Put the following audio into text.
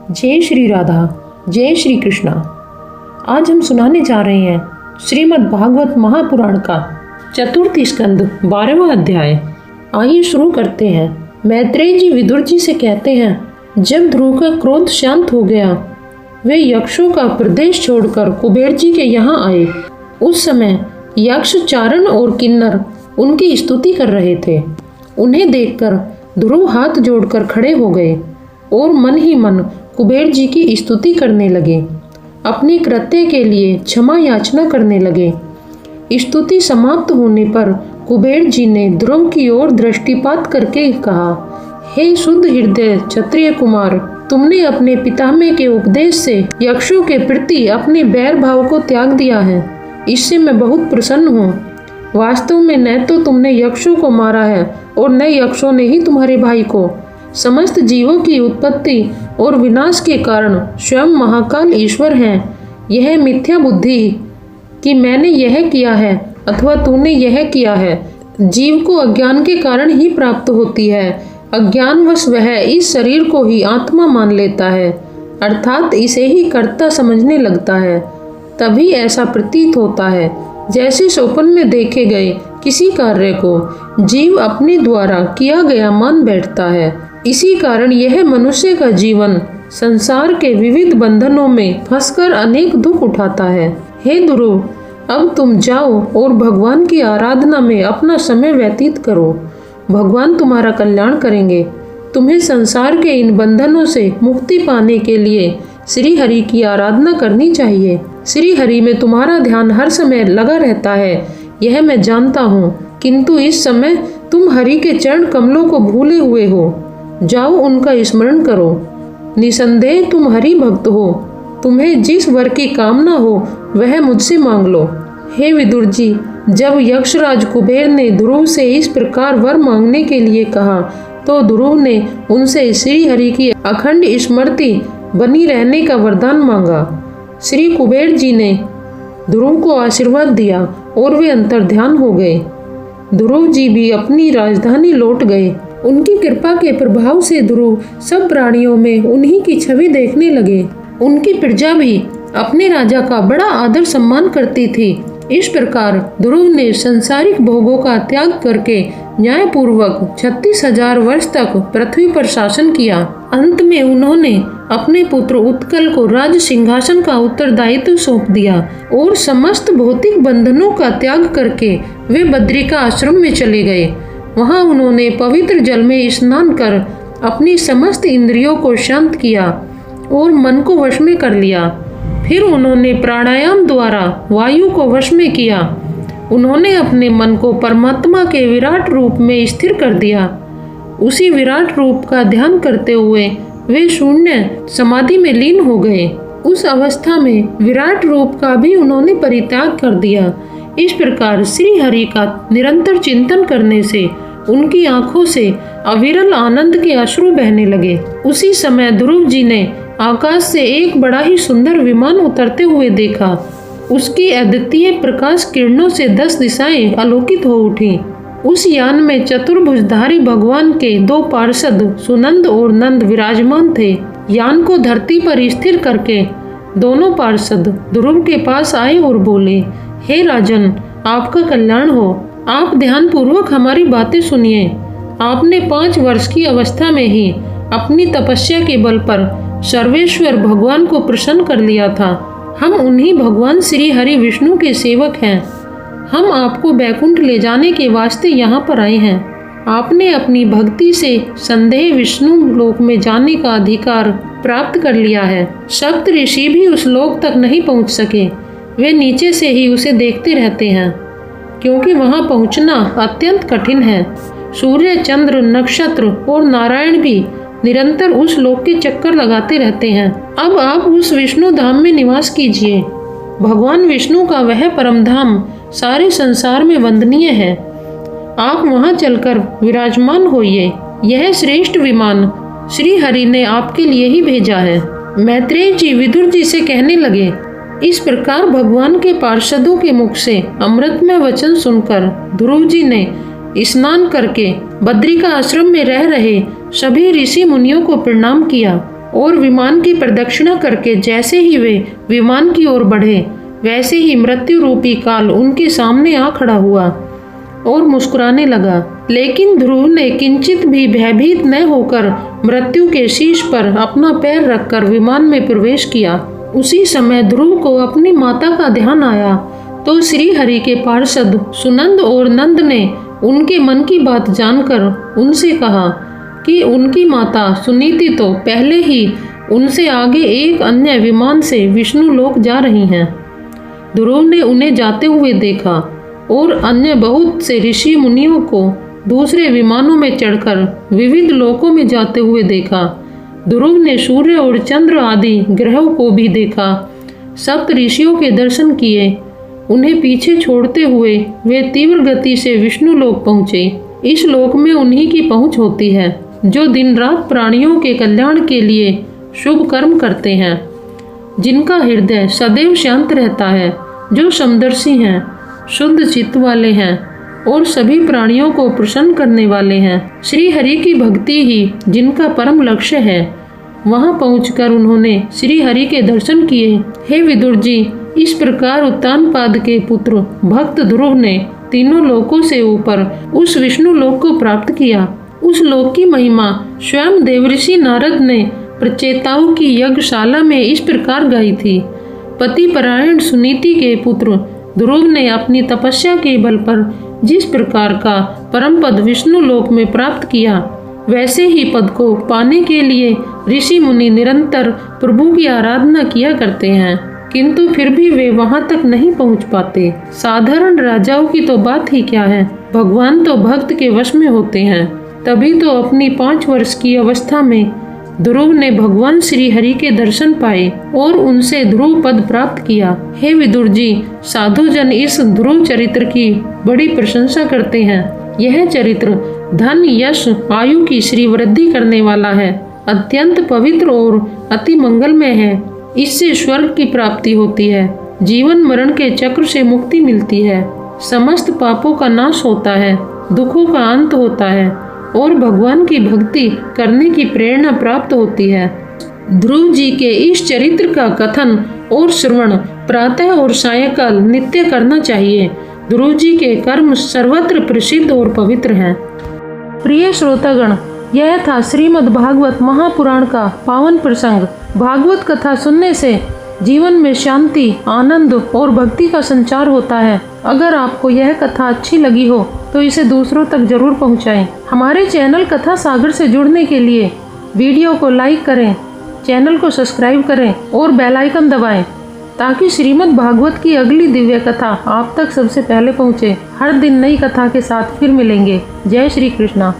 जय श्री राधा, जय श्री कृष्णा। आज हम सुनाने जा रहे हैं श्रीमद् भागवत महापुराण का चतुर्थ स्कंद 12वां अध्याय। आइए शुरू करते हैं। मैत्रेय जी विदुर जी से कहते हैं, जब ध्रुव का क्रोध शांत हो गया, वे यक्षों का प्रदेश छोड़कर कुबेर जी के यहाँ आए। उस समय यक्ष, चारण और किन्नर उनकी स्तुति कर रहे थे। उन्हें देखकर ध्रुव हाथ जोड़कर खड़े हो गए और मन ही मन कुबेर जी की स्तुति करने लगे। अपने कृत्य के लिए क्षमा याचना करने लगे। स्तुति समाप्त होने पर कुबेर जी ने ध्रुव की ओर दृष्टिपात करके कहा, हे शुद्ध हृदय क्षत्रिय कुमार, तुमने अपने पितामह के उपदेश से यक्षों के प्रति अपने बैर भाव को त्याग दिया है। इससे मैं बहुत प्रसन्न हूँ। वास्तव में न तो तुमने यक्षों को मारा है और न यक्षों ने ही तुम्हारे भाई को। समस्त जीवों की उत्पत्ति और विनाश के कारण स्वयं महाकाल ईश्वर हैं। यह मिथ्या बुद्धि कि मैंने यह किया है अथवा तूने यह किया है, जीव को अज्ञान के कारण ही प्राप्त होती है। अज्ञानवश वह इस शरीर को ही आत्मा मान लेता है, अर्थात इसे ही कर्ता समझने लगता है। तभी ऐसा प्रतीत होता है जैसे स्वप्न में देखे गए किसी कार्य को जीव अपने द्वारा किया गया मान बैठता है। इसी कारण यह मनुष्य का जीवन संसार के विविध बंधनों में फंसकर अनेक दुख उठाता है। हे ध्रुव, अब तुम जाओ और भगवान की आराधना में अपना समय व्यतीत करो। भगवान तुम्हारा कल्याण करेंगे। तुम्हें संसार के इन बंधनों से मुक्ति पाने के लिए श्री हरि की आराधना करनी चाहिए। श्री हरि में तुम्हारा ध्यान हर समय लगा रहता है, यह मैं जानता हूँ, किंतु इस समय तुम हरि के चरण कमलों को भूले हुए हो। जाओ उनका स्मरण करो। निसंदेह तुम हरि भक्त हो। तुम्हें जिस वर की कामना हो वह मुझसे मांग लो। हे विदुर जी, जब यक्षराज कुबेर ने ध्रुव से इस प्रकार वर मांगने के लिए कहा तो ध्रुव ने उनसे श्री हरि की अखंड स्मृति बनी रहने का वरदान मांगा। श्री कुबेर जी ने ध्रुव को आशीर्वाद दिया और वे अंतर्ध्यान हो गए। ध्रुव जी भी अपनी राजधानी लौट गए। उनकी कृपा के प्रभाव से ध्रुव सब प्राणियों में उन्हीं की छवि देखने लगे। उनकी प्रजा भी अपने राजा का बड़ा आदर सम्मान करती थी। इस प्रकार ध्रुव ने संसारिक भोगों का त्याग करके न्यायपूर्वक 36,000 वर्ष तक पृथ्वी पर शासन किया। अंत में उन्होंने अपने पुत्र उत्कल को राज सिंहासन का उत्तरदायित्व सौंप दिया और समस्त भौतिक बंधनों का त्याग करके वे बद्रिका आश्रम में चले गए। वहां उन्होंने पवित्र जल में स्नान कर अपनी समस्त इंद्रियों को शांत किया और मन को वश में कर लिया। फिर उन्होंने प्राणायाम द्वारा वायु को वश में किया। उन्होंने अपने मन को परमात्मा के विराट रूप में स्थिर कर दिया। उसी विराट रूप का ध्यान करते हुए वे शून्य समाधि में लीन हो गए। उस अवस्था में विराट रूप का भी उन्होंने परित्याग कर दिया। इस प्रकार श्री हरि का निरंतर चिंतन करने से उनकी आंखों से अविरल आनंद के अश्रु बहने लगे। उसी समय ध्रुव जी ने आकाश से एक बड़ा ही सुंदर विमान उतरते हुए देखा। उसकी अद्वितीय प्रकाश किरणों से 10 दिशाएं आलोकित हो उठी। उस यान में चतुर्भुजधारी भगवान के 2 पार्षद सुनंद और नंद विराजमान थे। यान को धरती पर स्थिर करके दोनों पार्षद ध्रुव के पास आए और बोले, हे राजन, आपका कल्याण हो। आप ध्यान पूर्वक हमारी बातें सुनिए। आपने 5 वर्ष की अवस्था में ही अपनी तपस्या के बल पर सर्वेश्वर भगवान को प्रसन्न कर लिया था। हम उन्हीं भगवान श्री हरि विष्णु के सेवक हैं। हम आपको बैकुंठ ले जाने के वास्ते यहाँ पर आए हैं। आपने अपनी भक्ति से संदेह विष्णु लोक में जाने का अधिकार प्राप्त कर लिया है। सप्त ऋषि भी उस लोक तक नहीं पहुँच सके। वे नीचे से ही उसे देखते रहते हैं, क्योंकि वहां पहुंचना अत्यंत कठिन है। सूर्य, चंद्र, नक्षत्र और नारायण भी निरंतर उस लोक के चक्कर लगाते रहते हैं। अब आप उस विष्णु धाम में निवास कीजिए। भगवान विष्णु का वह परम धाम सारे संसार में वंदनीय है। आप वहां चलकर विराजमान होइए। यह श्रेष्ठ विमान श्री हरि ने आपके लिए ही भेजा है। मैत्रेय जी विदुर जी से कहने लगे, इस प्रकार भगवान के पार्षदों के मुख से अमृतमय वचन सुनकर ध्रुव जी ने स्नान करके बद्रिका आश्रम में रह रहे सभी ऋषि मुनियों को प्रणाम किया और विमान की प्रदक्षिणा करके जैसे ही वे विमान की ओर बढ़े, वैसे ही मृत्यु रूपी काल उनके सामने आ खड़ा हुआ और मुस्कुराने लगा। लेकिन ध्रुव ने किंचित भी भयभीत न होकर मृत्यु के शीश पर अपना पैर रखकर विमान में प्रवेश किया। उसी समय ध्रुव को अपनी माता का ध्यान आया तो श्री हरि के पार्षद सुनंद और नंद ने उनके मन की बात जानकर उनसे कहा कि उनकी माता सुनीति तो पहले ही उनसे आगे एक अन्य विमान से विष्णु लोक जा रही हैं। ध्रुव ने उन्हें जाते हुए देखा और अन्य बहुत से ऋषि मुनियों को दूसरे विमानों में चढ़कर विविध लोकों में जाते हुए देखा। ध्रुव ने सूर्य और चंद्र आदि ग्रहों को भी देखा। सप्त ऋषियों के दर्शन किए। उन्हें पीछे छोड़ते हुए वे तीव्र गति से विष्णु लोक पहुँचे। इस लोक में उन्हीं की पहुँच होती है जो दिन रात प्राणियों के कल्याण के लिए शुभ कर्म करते हैं, जिनका हृदय सदैव शांत रहता है, जो समदर्शी हैं, शुद्ध चित्त वाले हैं और सभी प्राणियों को प्रसन्न करने वाले हैं। श्री हरि की भक्ति ही जिनका परम लक्ष्य है। वहां पहुंचकर उन्होंने श्री हरि के दर्शन किए। हे विदुर जी, इस प्रकार उत्तानपाद के पुत्र भक्त ध्रुव ने तीनों लोकों से ऊपर उस विष्णु लोक को प्राप्त किया। उस लोक की महिमा स्वयं देवऋषि नारद ने प्रचेताओं की यज्ञशाला में इस प्रकार गाई थी। पति परायण सुनीति के पुत्र ध्रुव ने अपनी तपस्या के बल पर जिस प्रकार का परम पद विष्णु लोक में प्राप्त किया, वैसे ही पद को पाने के लिए ऋषि मुनि निरंतर प्रभु की आराधना किया करते हैं, किंतु फिर भी वे वहां तक नहीं पहुंच पाते। साधारण राजाओं की तो बात ही क्या है, भगवान तो भक्त के वश में होते हैं। तभी तो अपनी 5 वर्ष की अवस्था में ध्रुव ने भगवान श्री हरि के दर्शन पाए और उनसे ध्रुव पद प्राप्त किया। हे विदुर जी, साधुजन इस ध्रुव चरित्र की बड़ी प्रशंसा करते हैं। यह चरित्र धन, यश, आयु की श्री वृद्धि करने वाला है, अत्यंत पवित्र और अति मंगलमय है। इससे स्वर्ग की प्राप्ति होती है, जीवन मरण के चक्र से मुक्ति मिलती है, समस्त पापों का नाश होता है, दुखों का अंत होता है और भगवान की भक्ति करने की प्रेरणा प्राप्त होती है। ध्रुव जी के इस चरित्र का कथन और श्रवण प्रातः और सायंकाल नित्य करना चाहिए। ध्रुव जी के कर्म सर्वत्र प्रसिद्ध और पवित्र हैं। प्रिय श्रोतागण, यह था श्रीमद् भागवत महापुराण का पावन प्रसंग। भागवत कथा सुनने से जीवन में शांति, आनंद और भक्ति का संचार होता है। अगर आपको यह कथा अच्छी लगी हो तो इसे दूसरों तक जरूर पहुंचाएं। हमारे चैनल कथा सागर से जुड़ने के लिए वीडियो को लाइक करें, चैनल को सब्सक्राइब करें और बेल आइकन दबाएं, ताकि श्रीमद् भागवत की अगली दिव्य कथा आप तक सबसे पहले पहुंचे। हर दिन नई कथा के साथ फिर मिलेंगे। जय श्री कृष्णा।